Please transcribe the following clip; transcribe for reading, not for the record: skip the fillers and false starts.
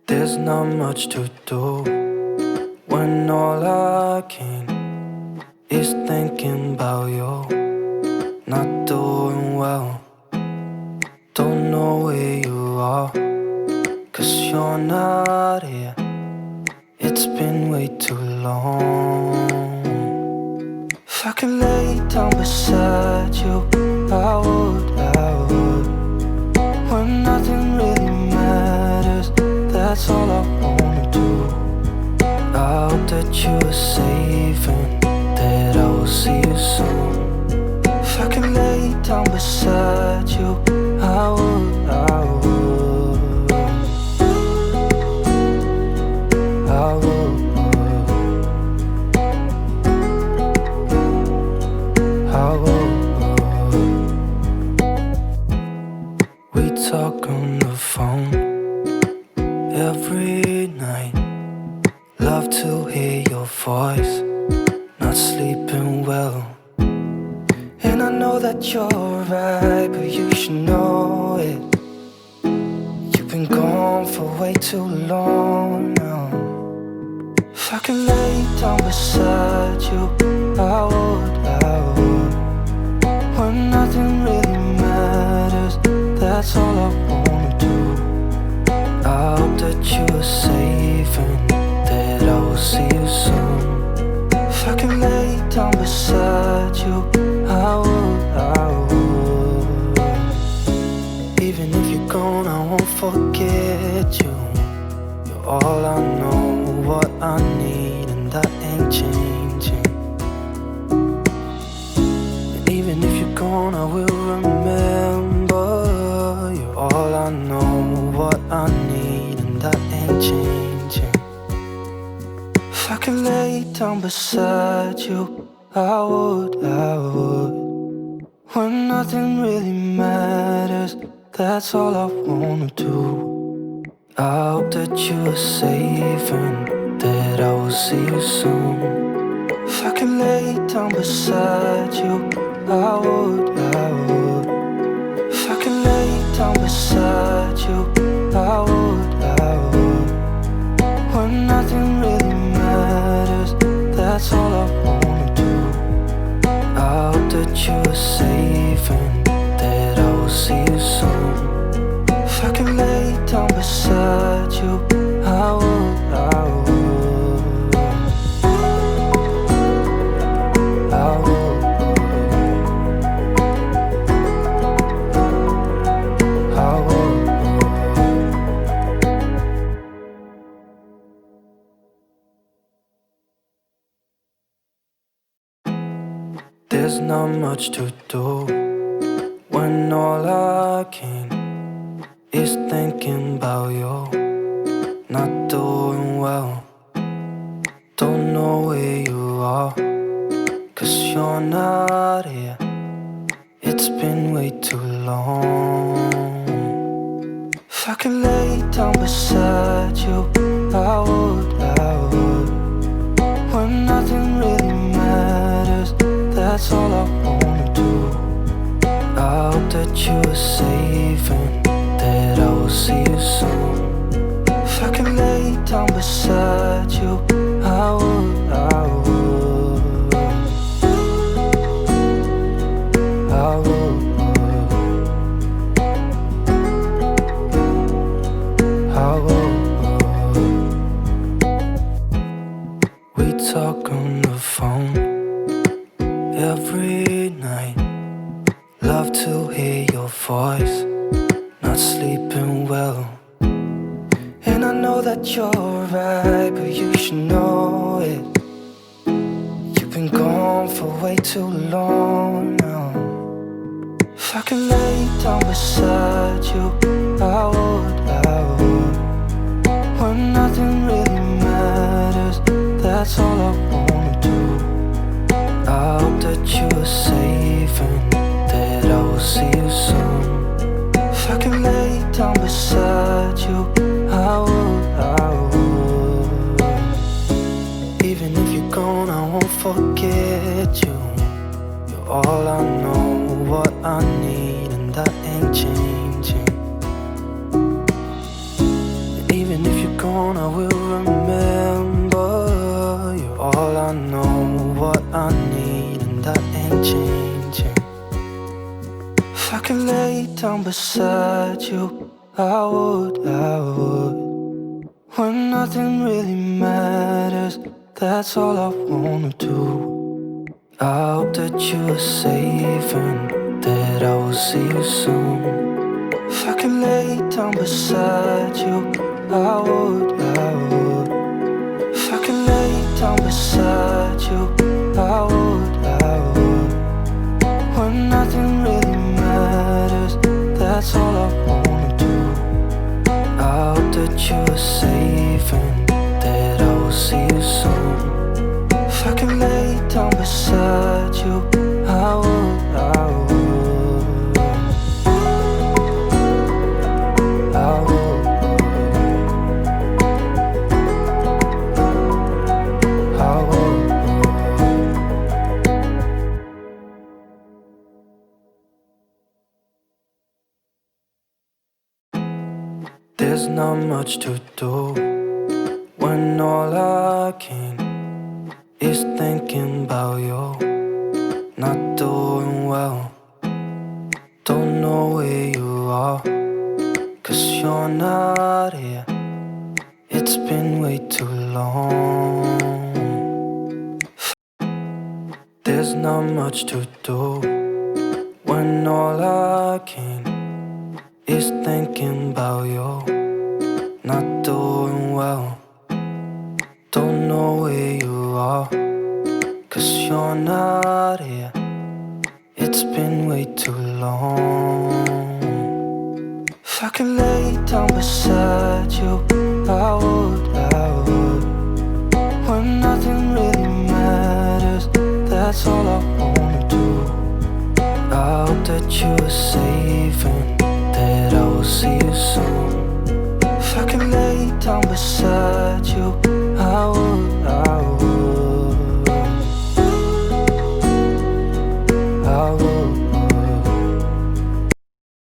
There's not much to do when all I can is thinking about you. Not doing well, don't know where you are, 'cause you're not here. It's been way too long. If I could lay down beside you, I would, when nothing really matters, that's all I wanna do. I hope that you are safe and that I will see you soon. If I could lay down beside you, I would, I would, I would, I would. We talk on the phone every night. Love to hear your voice, not sleeping well. And I know that you're right, but you should know it. You've been gone for way too long now. If I could lay down beside you, I would, I would. When nothing really matters, that's all I wanna do. I hope that you are safe and that I will see you soon. If I could lay down beside you, I would, I would. Even if you're gone, I won't forget you. You're all I know, what I need, and that ain't changing. And even if you're gone, I will remember. You're all I know, what I need, and that ain't changing. If I could lay down beside you, I would, I would. When nothing really matters, that's all I wanna do. I hope that you are safe and that I will see you soon. If I could lay down beside you, I would, I would. If I could lay down beside you, I would, I would. When nothing really matters, that's all I wanna do. I hope that you are safe and that I will see you soon. If I could lay down beside you, I would, I would, I would, I would. There's not much to do when all I can is thinking about you. Not doing well, don't know where you are, 'cause you're not here. It's been way too long. If I could lay down beside you, I would, I would. When nothing really matters, that's all I wanna do. I hope that you are safe and that I will see you soon. If I could lay down beside you, I would, I would, I would, I would. We talk on the phone every night. Love to hear your voice, not sleeping well. And I know that you're right, but you should know it. You've been gone for way too long now. If I could lay down beside you, I would, I would. When nothing really matters, that's all I wanna do. I hope that you are safe and that I will see you soon. If I could lay down beside you, I would, I would. Even if you're gone, I won't forget you. You're all I know, what I need, and that ain't changing. And even if you're gone, I will remember. You're all I know, what I need, and that ain't changing. If I could lay down beside you, I would. When nothing really matters, that's all I wanna do. I hope that you're safe and that I will see you soon. If I could lay down beside you, I would. If I could lay down beside you, I would. When nothing really matters, that's all I wanna do. I hope that you're safe and that I will see you soon. If I could lay down beside you, I would. I would. There's not much to do when all I can is thinking about you. Not doing well, don't know where you are, 'cause you're not here. It's been way too long. There's not much to do when all I can is thinking about you. Not doing well, don't know where you are, 'cause you're not here. It's been way too long. If I could lay down beside you, I would. When nothing really matters, that's all I wanna do. I hope that you're safe and that I will see you soon. If I could lay down beside you,